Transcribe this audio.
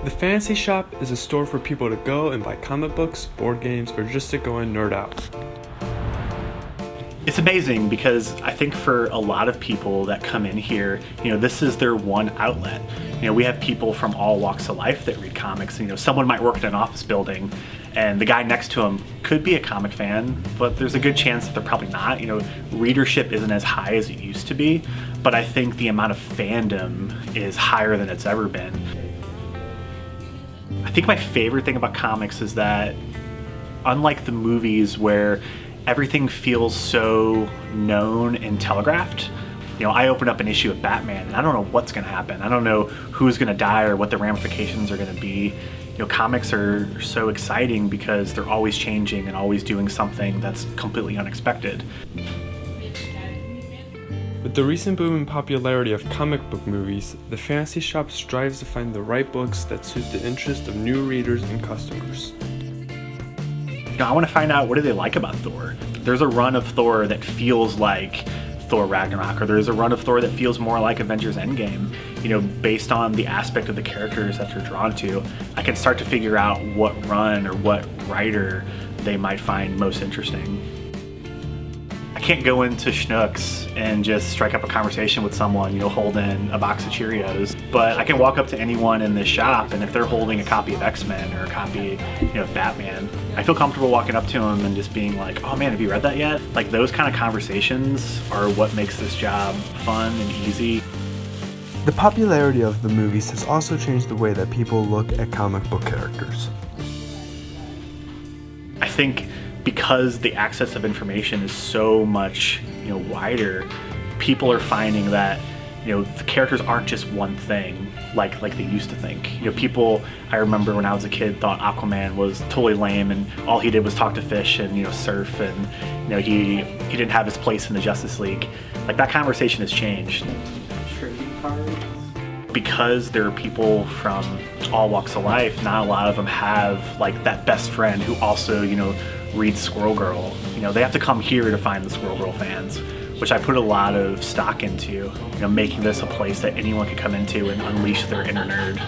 The Fantasy Shop is a store for people to go and buy comic books, board games, or just to go and nerd out. It's amazing because I think for a lot of people that come in here, this is their one outlet. We have people from all walks of life that read comics. Someone might work in an office building and the guy next to him could be a comic fan, but there's a good chance that they're probably not. Readership isn't as high as it used to be, but I think the amount of fandom is higher than it's ever been. I think my favorite thing about comics is that, unlike the movies where everything feels so known and telegraphed, I open up an issue of Batman and I don't know what's going to happen. I don't know who's going to die or what the ramifications are going to be. Comics are so exciting because they're always changing and always doing something that's completely unexpected. With the recent boom in popularity of comic book movies, the Fantasy Shop strives to find the right books that suit the interest of new readers and customers. I want to find out, what do they like about Thor? There's a run of Thor that feels like Thor Ragnarok, or there's a run of Thor that feels more like Avengers Endgame. Based on the aspect of the characters that they're drawn to, I can start to figure out what run or what writer they might find most interesting. I can't go into Schnucks and just strike up a conversation with someone, holding a box of Cheerios, but I can walk up to anyone in this shop, and if they're holding a copy of X-Men or a copy, of Batman, I feel comfortable walking up to them and just being like, oh man, have you read that yet? Like, those kind of conversations are what makes this job fun and easy. The popularity of the movies has also changed the way that people look at comic book characters. I think because the access of information is so much, wider, people are finding that, the characters aren't just one thing like they used to think. People, I remember when I was a kid, thought Aquaman was totally lame and all he did was talk to fish and, surf, and, he didn't have his place in the Justice League. Like, that conversation has changed. Because there are people from all walks of life, not a lot of them have like that best friend who also, reads Squirrel Girl. They have to come here to find the Squirrel Girl fans, which I put a lot of stock into, making this a place that anyone could come into and unleash their inner nerd.